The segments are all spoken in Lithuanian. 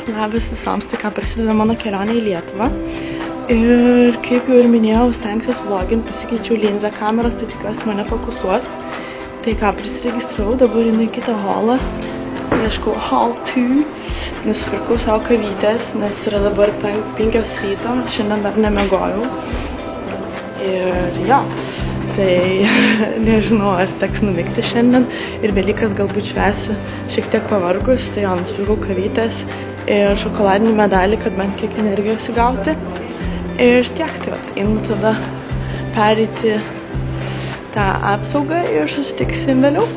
Labas visoms, tai ką prasideda mano kelionė į Lietuvą. Ir kaip jau ir minėjau, stengsiuos vlogint, pasikeičiau linzę kameros, tai tikiuosi mane fokusuos. Tai ką, prisiregistravau, dabar einu į kitą holą. Ieškau hall 2, nusipirkau savo kavytės, nes yra dabar 5 ryto, šiandien dar nemiegojau. Ir jo, tai nežinau, ar teks nuvykti šiandien. Ir Velykas galbūt švęsiu šiek tiek pavargus, tai jo, nusipirkau kavytės ir šokoladinį medalį, kad bent kiek energijos įgauti. Ir tiek, tai vat, einu tada pereiti tą apsaugą ir susitiksim vėliau.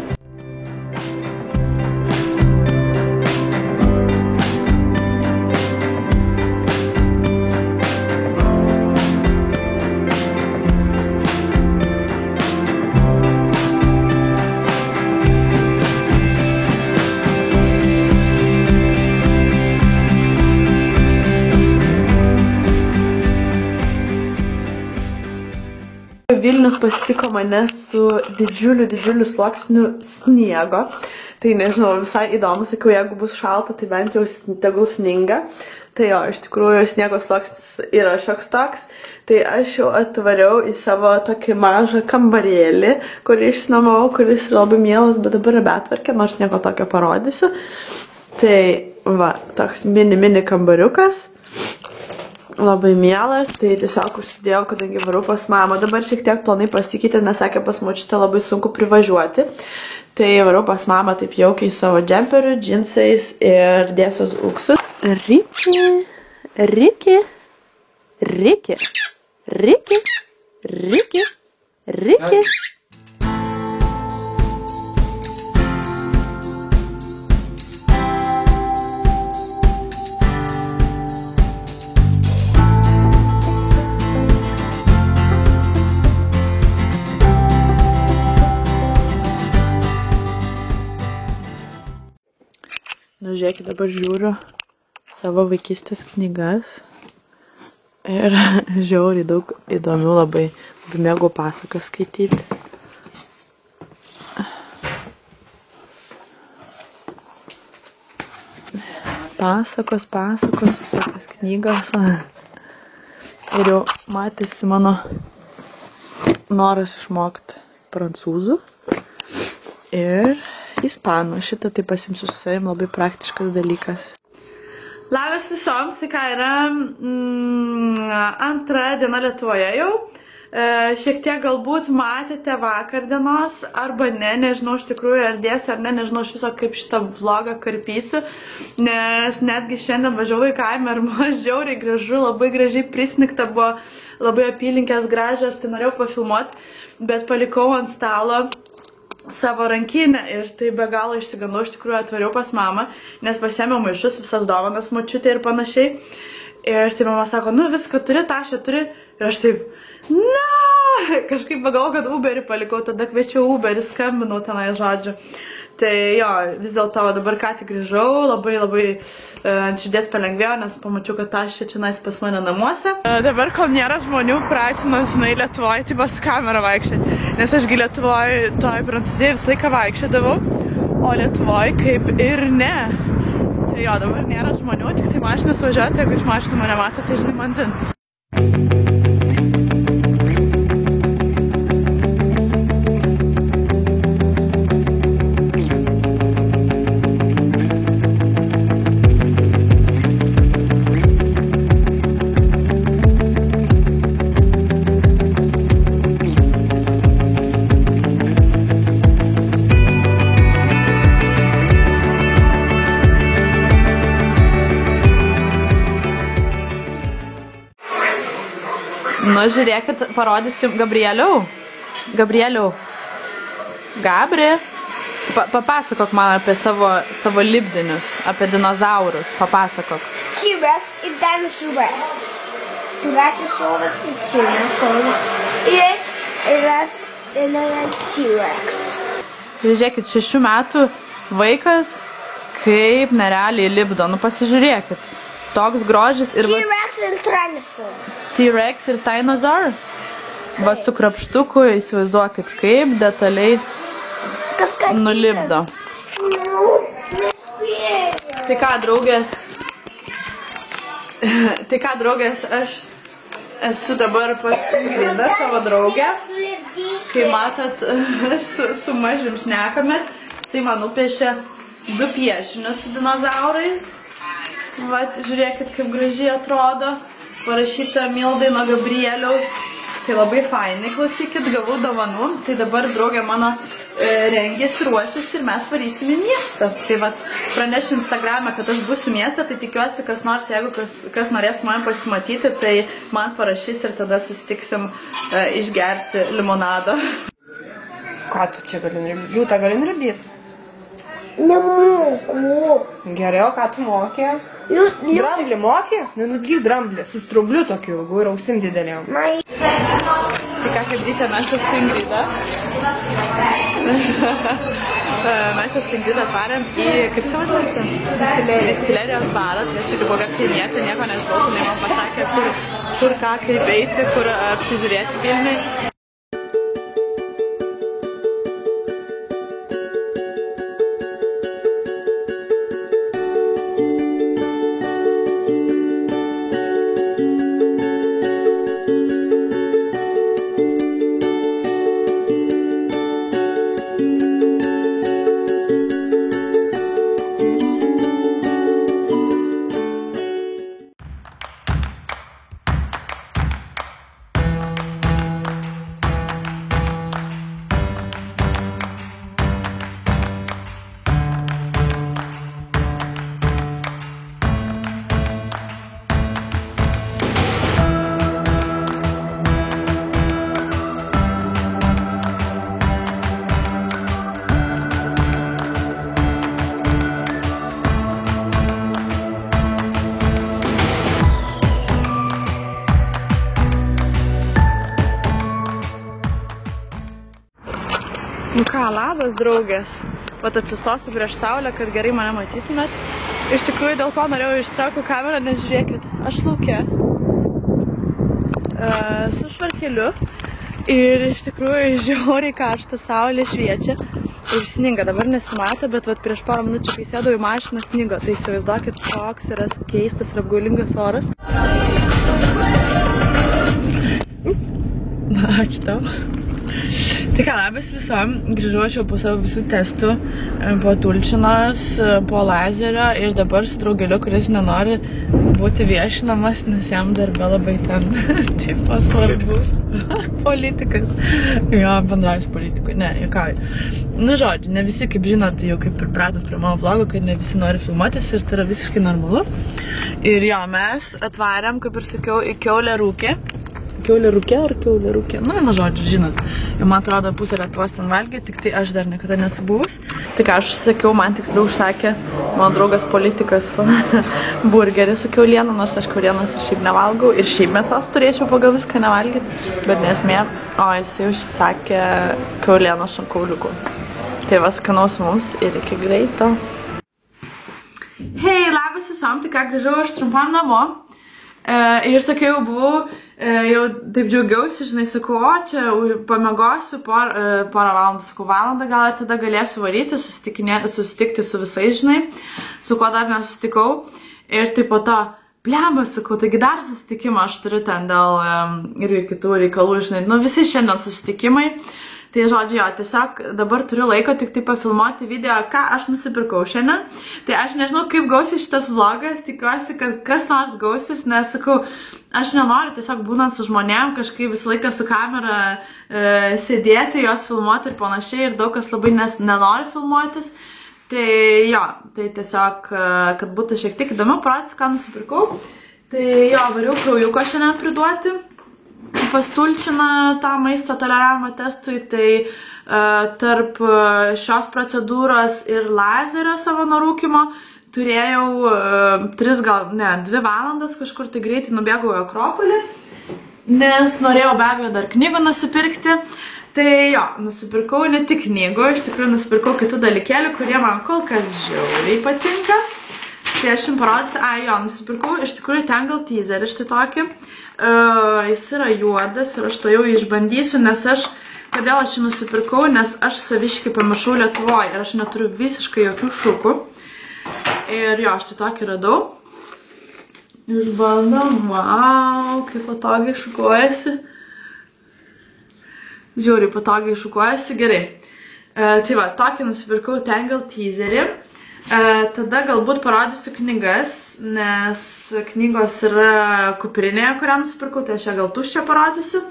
Vilnius pasitiko mane su didžiuliu sluoksniu sniego. Tai nežinau, visai įdomu, sakiau, jeigu bus šalta, tai bent jau tegul sninga. Tai jo, iš tikrųjų sniego sluoksnis yra šioks toks. Tai aš jau atvariau į savo tokį mažą kambarėlį, kurį išsinuomavau, kuris yra labai mielas, bet dabar yra betvarkė, nors nieko tokio parodysiu. Tai va, toks mini kambariukas. Labai mielas, tai tiesiog užsidėjau, kadangi varau pas mamą. Dabar šiek tiek planai pasikeitė, nes sakė, pas močiutę labai sunku privažiuoti. Tai varau pas mamą taip jaukiai savo džemperiu, džinsais ir dėsios uksus. Riki. Nu, žiūrėkit, dabar žiūriu savo vaikystės knygas ir žiauriai daug įdomių, labai mėgau pasakas skaityti. Pasakos, visokios knygos. Ir jau matėsi mano noras išmokti prancūzų ir ispanų. Šitą tai pasimsiu su savim, labai praktiškas dalykas. Labas visoms, tai ką yra antra diena Lietuvoje jau. Šiek tiek galbūt matėte vakar dienos, arba ne, nežinau iš tikrųjų ar dėsiu ar ne, nežinau iš viso kaip šitą vlogą karpysiu, nes netgi šiandien važiavau į kaimą ir buvo žiauriai gražu, labai gražiai prisnigta, buvo labai apylinkės gražios, tai norėjau pafilmuoti, bet palikau ant stalo savo rankinę ir tai be galo išsigandau, iš tikrųjų atvariau pas mamą, nes pasiėmiau maišus, visas dovanas močiutė ir panašiai. Ir tai mama sako, nu viską turi, tašę turi. Ir aš taip, kažkaip pagalvojau, kad Uberį palikau, tada kviečiau Uberį, skambinau tenai žodžiu. Tai jo, vis dėlto dabar ką tik grįžau, labai ant širdies palengvėjo, nes pamačiau, kad tašė čia pas mane namuose. Dabar, kol nėra žmonių, pratinos, žinai, Lietuvoje, tai pas kamerą vaikščioti. Nes ašgi Lietuvoje, toj Prancūzijoje visą laiką vaikščiodavau, o Lietuvoje kaip ir ne. Tai jo, dabar nėra žmonių, tik tai mašinas važiuoti, jeigu iš mašinų mane mato, tai žinai man zin. Nu, žiūrėkit, parodysiu Gabrieliau. Gabri, papasakok man apie savo lipdinius, apie dinozaurus, papasakok. T-Rex ir dinosaurus. Brachiosaurus ir Tyrannosaurus. Ir T-Rex. Žiūrėkit, 6 metų vaikas kaip nerealiai lipdo, nu pasižiūrėkit. Toks grožis ir... T-Rex ir Tyrannosaurus. T-Rex ir Tyrannosaurus. Va su krapštuku, įsivaizduokit, kaip detaliai nulipdo. Tai ką, draugės, Tai ką, draugės, aš esu dabar pas Ingridą, savo draugę. Kai matot, su mažim šnekamės, jisai man nupiešė 2 piešinius su dinozaurais. Vat, žiūrėkit, kaip gražiai atrodo. Parašyta Mildai nuo Gabrieliaus. Tai labai fainai, klausykit, gavau dovanų. Tai dabar draugė mano rengėsi, ruošiasi ir mes varysim į miestą. Tai vat, pranešiu Instagram'e, kad aš būsiu miestą, tai tikiuosi, kas nors, jeigu kas norės man pasimatyti, tai man parašys ir tada susitiksim išgerti limonado. Ką tu čia gali nulipdyti? Liūtą gali nulipdyti? Nemoku. Gerai, o ką tu mokė? Dramblį mokė? Nenudlyk dramblį, su straubliu tokiu ilgu ir ausim didelėm. Tai ką, kaip ryte, mes su Ingrida. Mes su Ingrida atvarėm į, kaip čia vadinasi? Distilerijos barą, tai aš čia kokią kaimietę, nieko nežinau, tai man pasakė, kur ką, kaip eiti, kur apsižiūrėti Vilniui. Nu ką, labas draugės. Vat atsistosiu prieš saulę, kad gerai mane matytumėt. Iš tikrųjų, dėl ko norėjau ištraukti kamerą, nes žiūrėkit, aš lauke su švarkeliu ir iš tikrųjų žiauriai karšta, saulė šviečia ir sninga. Dabar nesimato, bet vat prieš porą minučių, kai sėdau į mašiną, snigo. Tai įsivaizduokit, koks yra keistas ir apgaulingas oras. Ačiū tau. Tai ką, labas visom, grįžau aš jau po savo visų testų, po Tulčinos, po lazerio ir dabar su draugeliu, kuris nenori būti viešinamas, nes jam darbe labai ten tipo svarbus. Politikas. Jo, bendraujas politikui. Ne, juokauju. Nu, žodžiu, ne visi, kaip žinot, jau kaip pripratot prie mano vlogo, kad ne visi nori filmuotis ir tai yra visiškai normalu. Ir jo, mes atvarėm, kaip ir sakiau, į Kiaulę Rūkę. Kiaulė Rūkė ar Kiaulė Rūkė? Na, žodžiu, žinot. Jau man atrodo pusę Lietuvos ten valgė, tik tai aš dar niekada nesu buvus. Tai ką aš sakiau, man tiksliau užsakė mano draugas politikas burgerį su kiauliena, nors aš kiaulienos ir šiaip nevalgau. Ir šiaip mėsos turėčiau pagal viską nevalgyti, bet nesmė. O jis jau užsakė kiaulienos šonkauliukų. Tai va, skanaus mums ir iki greito. Hei, labas visom, tai ką, grįžau aš trumpam namo. Ir tokia jau buvau, jau taip džiaugiausi, žinai, sakau, o čia pamiegosiu porą valandų, sakau, valandą gal ir tada galėsiu varyti, susitikti su visais, žinai, su kuo dar nesusitikau. Ir taip po to, blemba, sakau, taigi dar susitikimą aš turiu ten dėl irgi kitų reikalų, žinai, nu visi šiandien susitikimai. Tai žodžiu, jo, tiesiog dabar turiu laiko tik tai pafilmuoti video, ką aš nusipirkau šiandien. Tai aš nežinau, kaip gausis šitas vlogas, tikiuosi, kad kas nors gausis, nes, sakau, aš nenoriu tiesiog būnant su žmonėm kažkaip visą laiką su kamera sėdėti, jos filmuoti ir panašiai, ir daug kas labai nenori filmuotis. Tai jo, tai tiesiog, kad būtų šiek tiek įdomiau parodyti, ką nusipirkau. Tai jo, variau kraujuko šiandien priduoti. Pas Tulčiną tą maisto toleravimo testui, tai tarp šios procedūros ir lazerio savo narūkimo turėjau 2 valandas kažkur, tai greitai nubėgau į Akropolį, nes norėjau be abejo dar knygų nusipirkti. Tai jo, nusipirkau ne tik knygų, iš tikrųjų nusipirkau kitų dalykėlių, kurie man kol kas žiauriai patinka. Tai aš jums parodysiu, jo, nusipirkau iš tikrųjų ten gal teaserį štai tokį. Jis yra juodas ir aš to jau išbandysiu, nes kodėl aš jį nusipirkau, nes aš saviškai pamiršau Lietuvoje ir aš neturiu visiškai jokių šūkų. Ir jo, aš tai tokį radau. Išbandom, wow, kaip patogiai šukuojasi. Žiauriai patogiai šukuojasi, gerai. Tai va, tokį nusipirkau Tangle teaserį. Tada galbūt parodysiu knygas, nes knygos yra kuprinėje, kurią nusipirkau, tai aš ją gal tuščią parodysiu.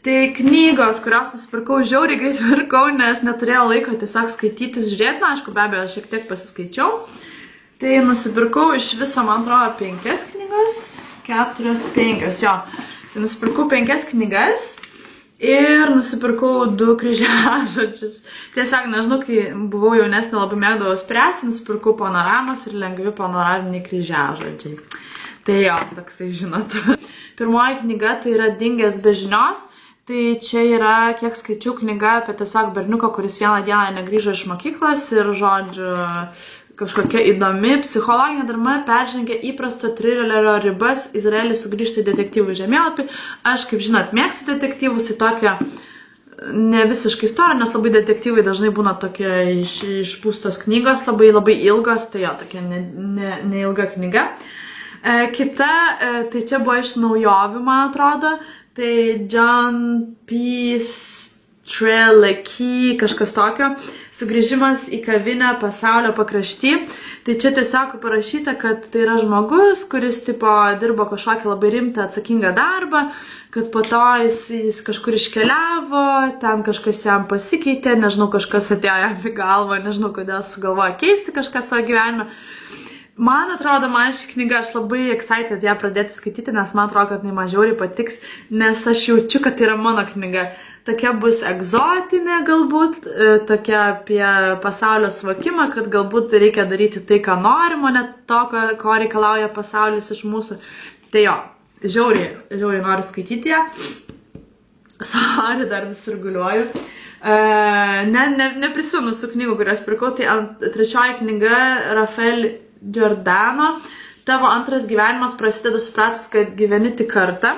Tai knygos, kurios nusipirkau, žiauriai greit pirkau, nes neturėjau laiko tiesiog skaitytis, žiūrėti, na, aišku, be abejo, šiek tiek pasiskaičiau. Tai nusipirkau iš viso, man atrodo, 5 knygas, 4, 5, jo. Tai nusipirkau 5 knygas ir nusipirkau 2 kryžiažodžius. Tiesiog, nežinau, kai buvau jaunesnė, labai mėgdavau spręsti, nusipirkau panoramos ir lengvi panoraminiai kryžiažodžiai. Tai jo, toksai žinot. Pirmoji knyga tai yra Dingęs be žinios. Tai čia yra, kiek skaičiau, knyga apie tiesiog berniuką, kuris vieną dieną negrįžo iš mokyklos ir, žodžiu, kažkokia įdomi psichologinė drama peržengia įprasto trilerio ribas, Izraelis sugrįžta į detektyvų žemėlapį. Aš, kaip žinot, mėgstu detektyvus, tai tokia ne visiškai istorija, nes labai detektyvai dažnai būna tokie išpūstos knygos, labai ilgos, tai jo, tokia neilga knyga. Kita, tai čia buvo iš naujovių, man atrodo, tai John P. Strelicky, kažkas tokio, Sugrįžimas į kavinę pasaulio pakrašty. Tai čia tiesiog parašyta, kad tai yra žmogus, kuris tipo dirbo kažkokį labai rimtą atsakingą darbą, kad po to jis kažkur iškeliavo, ten kažkas jam pasikeitė, nežinau, kažkas atėjo jam į galvą, nežinau, kodėl sugalvojo keisti kažką savo gyvenime. Man atrodo, man ši knyga, aš labai excited ją pradėti skaityti, nes man atrodo, kad jinai man žiauriai patiks, nes aš jaučiu, kad tai yra mano knyga. Tokia bus egzotinė galbūt, tokia apie pasaulio suvokimą, kad galbūt reikia daryti tai, ką norim, o ne to, ko reikalauja pasaulis iš mūsų. Tai jo, žiauriai noriu skaityti ją. Sorry, dar vis surguliuoju. Neprisimenu su knygų, kurias pirkau, tai trečioji knyga Rafael Giordano, Tavo antras gyvenimas prasideda supratus, kad gyveni tik kartą.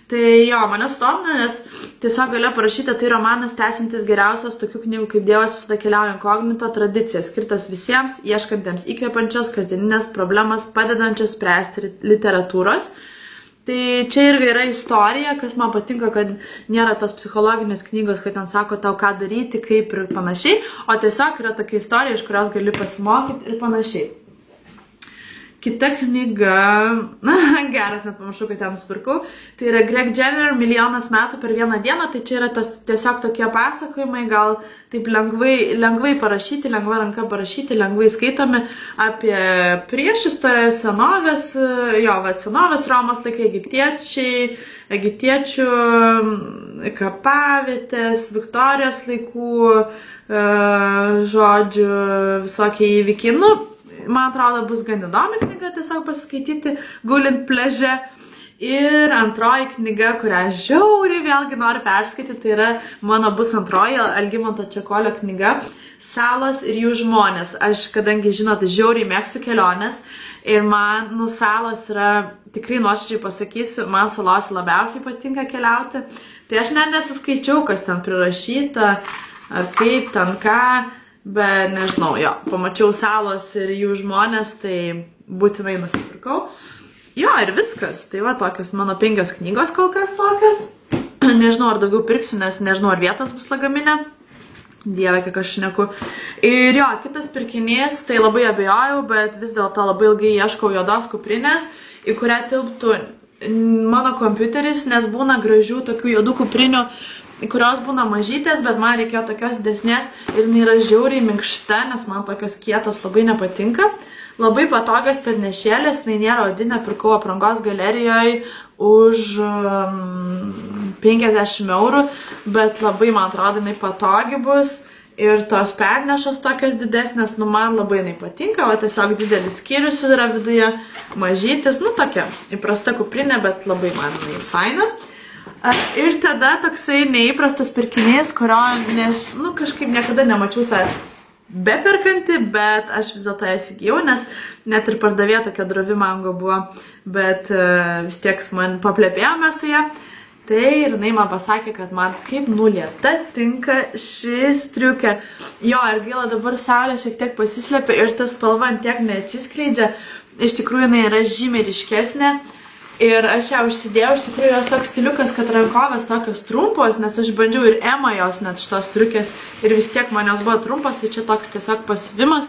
Tai jo, mane sudomina, nes tiesiog galia parašyti, tai romanas tęsiantis geriausias tokių knygų kaip Dievas visada keliauja inkognito tradicija, skirtas visiems, ieškantiems įkvepiančios kasdieninės problemas, padedančios spręsti literatūros. Tai čia irgi yra istorija, kas man patinka, kad nėra tos psichologinės knygos, kad ten sako tau ką daryti, kaip ir panašiai, o tiesiog yra tokia istorija, iš kurios gali pasimokyti ir panašiai. Kita knyga, geras, net pamašau, kad ten nusipirkau, tai yra Greg Jenner Milijonas metų per vieną dieną, tai čia yra tiesiog tokie pasakojimai, gal taip lengvai parašyti, lengva ranka parašyti, lengvai skaitomi apie priešistorę, senovės, senovės Romos laikai, egiptiečių kapavietės, Viktorijos laikų, žodžiu, visokie įvykiai. Man atrodo, bus gan įdomi knyga tiesiog pasiskaityti, gulint pliaže. Ir antroji knyga, kurią žiauriai vėlgi noriu perskaityti, tai yra mano bus antroji Algimanto Čekolio knyga Salos ir jų žmonės. Aš, kadangi žinot, žiauriai mėgstu keliones ir man, salos yra, tikrai nuoširdžiai pasakysiu, man salos labiausiai patinka keliauti. Tai aš nesiskaičiau, kas ten prirašyta, ar kaip, ten ką. Bet nežinau, pamačiau Salos ir jų žmonės, tai būtinai nusipirkau. Jo, ir viskas. Tai va, tokios mano 5 knygos kol kas tokios. Nežinau, ar daugiau pirksiu, nes nežinau, ar vietos bus lagaminė. Dieve, kiek aš šneku. Ir jo, kitas pirkinys, tai labai abejojau, bet vis dėlto labai ilgai ieškau juodos kuprinės, į kurią tilptų mano kompiuteris, nes būna gražių tokių juodų kuprinių, kurios būna mažytės, bet man reikėjo tokios didesnės ir jinai yra žiauriai minkšta, nes man tokios kietos labai nepatinka. Labai patogios pernešėlės, jinai nėra odinė, pirkau aprangos galerijoje už 50 eurų, bet labai, man atrodo, jinai patogi bus. Ir tos pernešos tokios didesnės, man labai jinai patinka, o tiesiog didelis skyrius yra viduje, mažytis, tokia įprasta kuprinė, bet labai man jinai faina. Ir tada toksai neįprastas pirkinys, kurio kažkaip niekada nemačiau savęs beperkanti, bet aš vis dėlto įsigijau, nes net ir pardavėja tokia drovi mango buvo, bet vis tiek man paplepėjome su ją. Tai ir jinai man pasakė, kad man kaip nulieta tinka ši striukė. Jo, ir gaila dabar saulė šiek tiek pasislėpia ir ta spalva ant tiek neatsiskleidžia. iš tikrųjų jinai yra žymiai ryškesnė. Ir aš ją užsidėjau, iš tikrųjų jos toks stiliukas, kad rankovės tokios trumpos, nes aš bandžiau ir Ema jos net šitos striukės ir vis tiek man jos buvo trumpos, tai čia toks tiesiog pasiuvimas.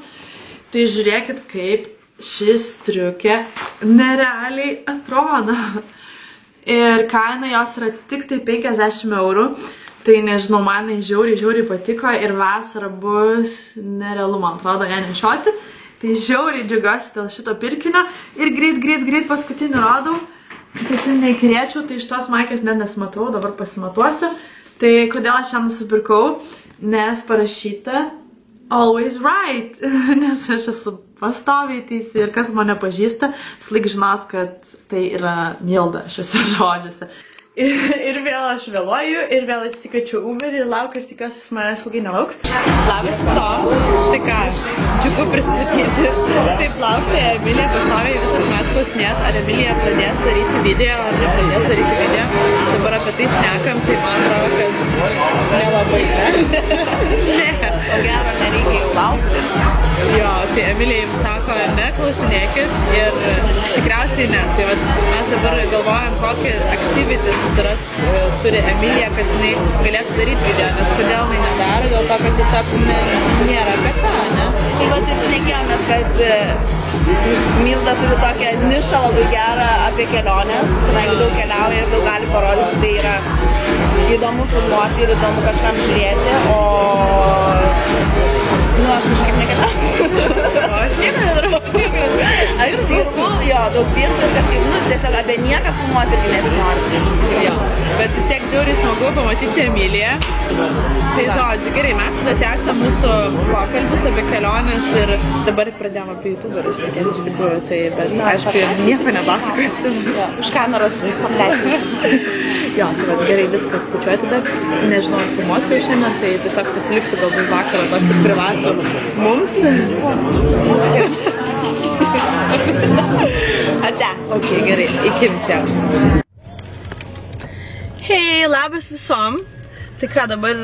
Tai žiūrėkit, kaip šis striukė nerealiai atrodo. Ir kaina jos yra tik tai 50 eurų. Tai nežinau, man žiauriai patiko ir vasara bus nerealu, man atrodo, ją nešioti. Tai žiauriai džiugiuosi dėl šito pirkinio ir greit paskutinį rodau. Kad neįkriečiau, tai iš tos maikės net nesimatau, dabar pasimatuosiu. Tai kodėl aš ją nusipirkau? Nes parašyta always right, nes aš esu pastoviai teisi ir kas mane pažįsta, visąlaik žinos, kad tai yra Milda šiuose žodžiuose. Ir vėl aš vėluoju, ir vėl atsikviečiu Uberį ir laukiu, ir tikiuosi, jis manęs ilgai nelauks. Labas visoms. Tai ką, džiugu pristatyti. Taip laukti Emilija pastoviai visas mes klausinėt, ar Emilija pradės daryti video, ar nepradės daryti video. Dabar apie tai šnekam, tai man atrodo, kad nelabai. Ne, o gero nereikia jau laukti. Jo, tai Emilija jums sako, ne, klausinėkit ir tikriausiai ne. Tai vat, mes dabar galvojam, kokį activity susirast turi Emilija, kad jinai galėtų daryti video, nes kodėl jinai nedaro, dėl to, kad tiesiog nėra apie ką, ne? Tai vat ir šnekėjomės, kad Milda turi tokią nišą labai gerą apie keliones, kadangi daug keliauja ir daug gali parodyti, tai yra įdomu filmuoti ir įdomu kažkam žiūrėti, o aš kažkaip nekeliauju. O aš nieko nedarau. Aš dirbu, jo, daug dirbu ir kažkaip, tiesiog apie nieką filmuoti irgi nesinori. Jo, bet vis tiek žiauriai smagu pamatyti Emiliją. Tai žodžiu, gerai, mes tada tęsam mūsų pokalbus apie keliones ir dabar pradėjom apie YouTuberį šnekėti iš tikrųjų, tai bet aišku, nieko nepasakosim. Už kameros paleidžiu. Jo, tai vat gerai viskas skaičiuoja tada, nežinau, ar filmuosiu jau šiandien, tai tiesiog pasiliksiu galbūt vakarą tokį privatų mums. Ačiū. Ok, gerai, iki visiems. Hei, labas visom. Tai ką dabar,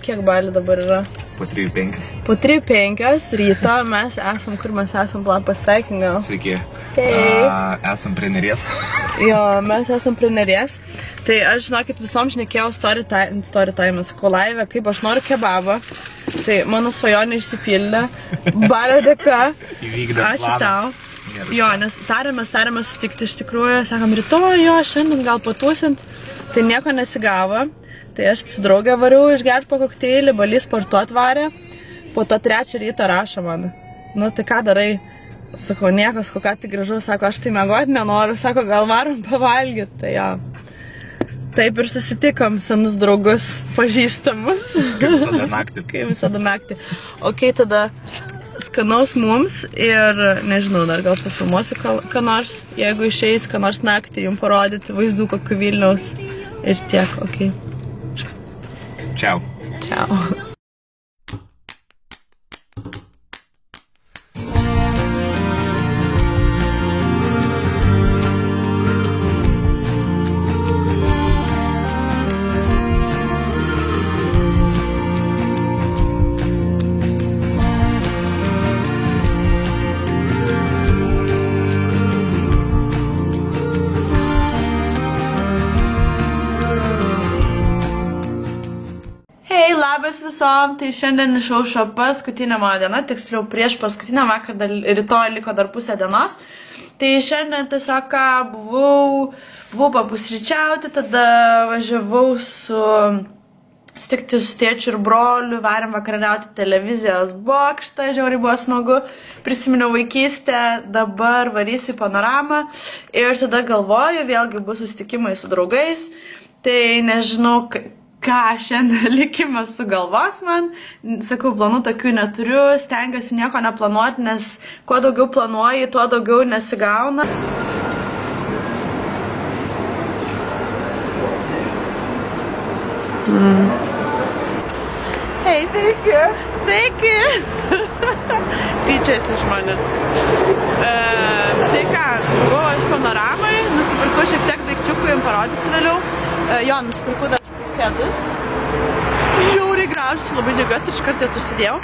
kiek balių dabar yra? Po 3:05. Po 3:05 ryto mes esam, kur mes esam, pasveikin gal. Sveiki. Hei. Esam prie Neries. Jo, mes esam prie Neries. Tai aš, žinokit, visom šnekėjau story time, sakau live, kaip aš noriu kebabą. Tai mano svajonė išsipildė. Balio dėka. Įvykdė planą. Ačiū tau. Jo, nes tarėmės sutikti iš tikrųjų, sakam, rytoj, jo, šiandien gal patūsint. Tai nieko nesigavo. Tai aš su draugė variau išgerti po kokteilį, Balį sportuot varė. Po to 3 ryto rašo man. Nu, tai ką darai? Sakau, niekas, kokia tai gražu. Sako, aš tai miegoti nenoriu. Sako, gal varom pavalgyti. Tai jo. Taip ir susitikom senus draugus, pažįstamus. Kaip visada naktį. Kaip visada naktį. Ok, tada skanaus mums ir nežinau, dar gal pafilmuosiu ką nors. Jeigu išeis ką nors naktį, jums parodyti vaizdų kokiu Vilniaus. Ir tiek, ok. Čiau. Čiau. Labas visom, tai šiandien išaušo paskutinė mano diena, tiksliau prieš paskutinę vakar, rytoj liko dar pusę dienos. Tai šiandien tiesiog buvau papusryčiauti, tada važiavau sutikti su tėčiu ir broliu, varėm vakarieniauti televizijos bokštą, žiauriai buvo smagu, prisiminiau vaikystę, dabar varysiu į Panoramą ir tada galvoju, vėlgi bus susitikimai su draugais, tai nežinau, ką šiandien likimas sugalvos man. Sakau, planų tokių neturiu, stengiuosi nieko neplanuoti, nes kuo daugiau planuoji, tuo daugiau nesigauna. Hei, sveiki! Sveiki! Tyčiasi iš manęs. Tai ką, buvau aš Panoramai, nusipirkau šiek tiek daikčiukų, jums parodysiu vėliau. Jo, nusipirkau dar šitus kedus. Žiauriai gražus, labai džiaugiuosi ir iš karto jas užsidėjau.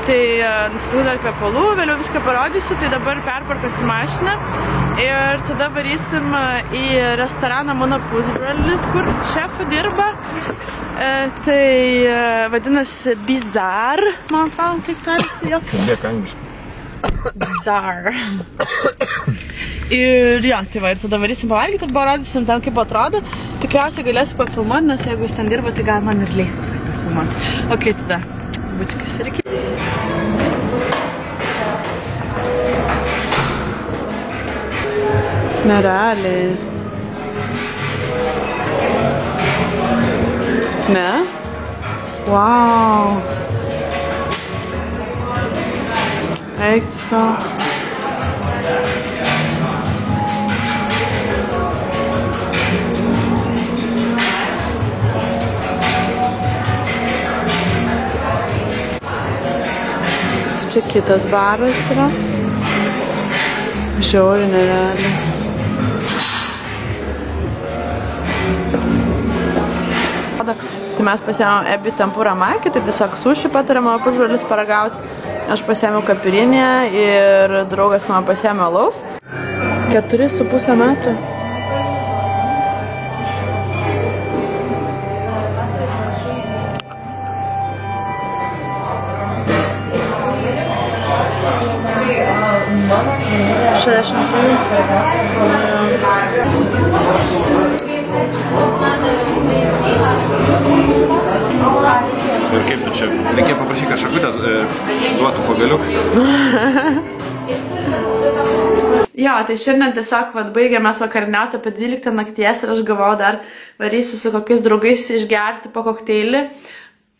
Tai nusipirkau dar kvepalų, vėliau viską parodysiu, tai dabar perparkosim mašiną ir tada varysim į restoraną mano pusbrolis, kur šefu dirba. Tai vadinasi Bizar, man atrodo, taip tarsi jo. Kalbėk angliškai. Bizar. Ir jo, tai va, ir tada varysim pavalgyti ir parodysim ten, kaip atrodo. Tikriausiai galėsiu pafilmuoti, nes jeigu jis ten dirba, tai gal man ir leis visai pafilmuoti. Ok, tada. Bučkis ir iki. Nerealiai. Ne? Wow. Eik tu savo. Čia kitas baras yra. Žiauriai nerealiai. Tai mes pasiėmėm Ebi tempura maki, tai tiesiog suši patarė mano pusbrolis paragauti. Aš pasiėmiau kapirinę ir draugas man pasiėmė alaus. 4,5 metrų. Ir kaip tu čia, reikia paprašyti, kad šakutės duotų pagaliukus. Jo, tai šiandien tiesiog baigėme vakariniauti apie 12 nakties ir aš galvojau dar varysiu su kokiais draugais išgerti po kokteilį.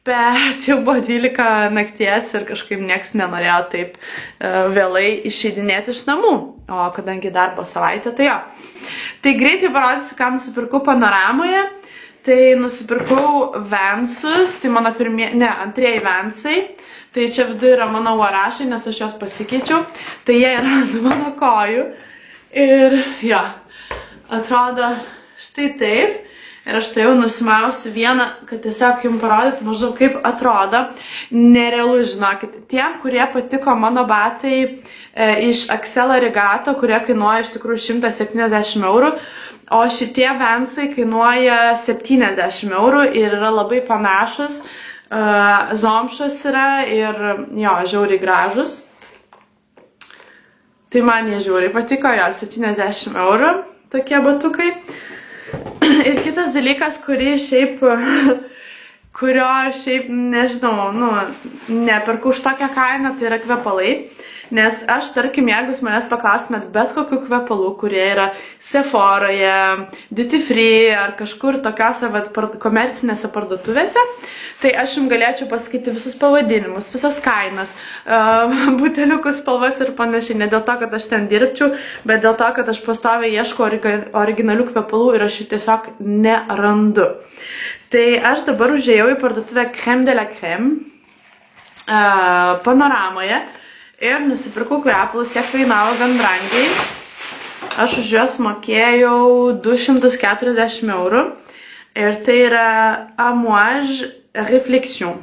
Bet jau buvo 12 nakties ir kažkaip nieks nenorėjo taip vėlai išeidinėti iš namų. O kadangi darbo savaitė, tai jo. Tai greitai parodysiu, ką nusipirkau Panoramoje. Tai nusipirkau Vansus, tai mano antrieji Vansai. Tai čia viduje yra mano varašai, nes aš jos pasikeičiau. Tai jie yra ant mano kojų. Ir jo, atrodo štai taip. Ir aš tai jau nusimausiu vieną, kad tiesiog jums parodyt maždaug kaip atrodo. Nerealu, žinokit. Tiem, kurie patiko mano batai iš Axel Arigato, kurie kainuoja iš tikrųjų 170 eurų. O šitie Vansai kainuoja 70 eurų ir yra labai panašus. Zomšas yra ir jo, žiauriai gražus. Tai man jie žiauriai patiko, jo, 70 eurų tokie batukai. Ir kitas dalykas, kurio šiaip, nežinau, neperku už tokią kainą, tai yra kvepalai. Nes aš, tarkim, jeigu jūs manęs paklaustumėt bet kokių kvepalų, kurie yra Sephoroje, Duty Free ar kažkur tokiose komercinėse parduotuvėse, tai aš jums galėčiau pasakyti visus pavadinimus, visas kainas, buteliukų spalvas ir panašiai. Ne dėl to, kad aš ten dirbčiau, bet dėl to, kad aš pastoviai ieško originalių kvepalų ir aš jų tiesiog nerandu. Tai aš dabar užėjau į parduotuvę Crème de la Crème Panoramoje. Ir nusipirkau kvepalus, jie kainavo gan brangiai. Aš už juos mokėjau 240 eurų. Ir tai yra Amouage Réflexion.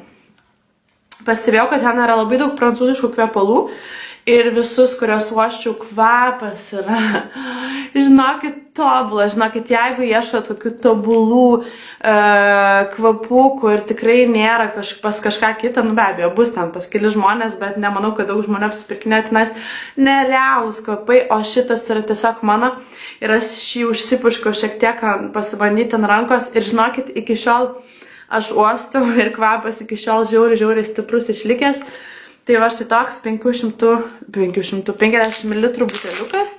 Pastebėjau, kad ten yra labai daug prancūziškų kvepalų. Ir visus, kurios uoščiau, kvapas yra, žinokit, tobulą. Žinokit, jeigu ieško tokių tobulų kvapų, kur tikrai nėra pas kažką kitą, be abejo, bus ten pas keli žmonės, bet nemanau, kad daug žmonių apsipirkinėti tenais nerealūs kvapai, o šitas yra tiesiog mano. Ir aš šį užsipuškau šiek tiek pasibandyti ant rankos ir žinokit, iki šiol aš uostau ir kvapas iki šiol žiauriai stiprus išlikęs. Tai va štai toks 550 ml buteliukas.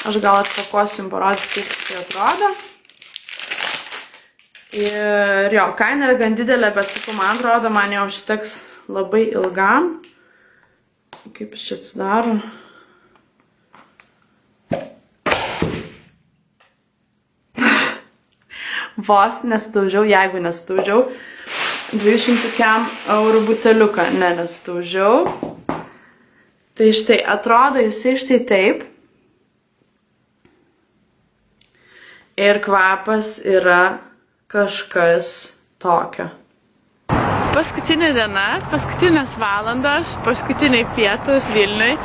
Aš gal atpakuosiu jums parodyti, kaip tai atrodo. Ir jo, kaina yra gan didelė, bet sakau, man atrodo, man jau užteks labai ilgam. Kaip jis čia atsidaro. Vos nesudaužiau, jeigu nesudaužiau. 200 eurų buteliuką, nesudaužiau. Tai štai, atrodo jisai štai taip. Ir kvapas yra kažkas tokio. Paskutinė diena, paskutinės valandos, paskutiniai pietus Vilniui.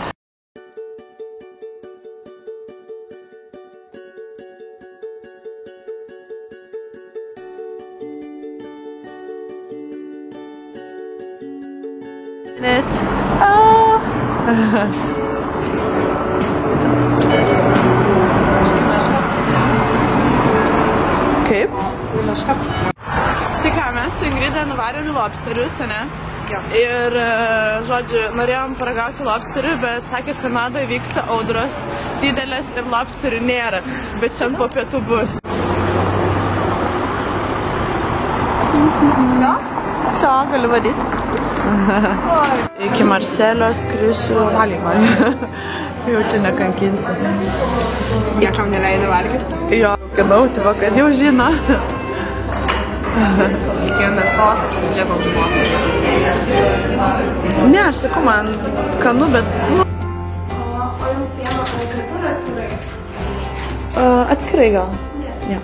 Kaip? Tai ką, mes su Ingrida nuvarėm į lobsterius, ne? Ir, žodžiu, norėjom paragauti lobsterių, bet sakė, Kanadoje vyksta audros didelės ir lobsterių nėra, bet šiandien po pietų bus. Čia, gali vadyti. Iki Marselio skrisiu. Jau čia nekankinsiu. Niekam neleidai valgyti? Jo, ganau, tipo, kad jau žino. Reikėjo mėsos, pasidžiagau žmogus. Ne, aš sakau, man skanu, bet... O jums vieno karikatūrą atskirai? Atskirai gal. Ne.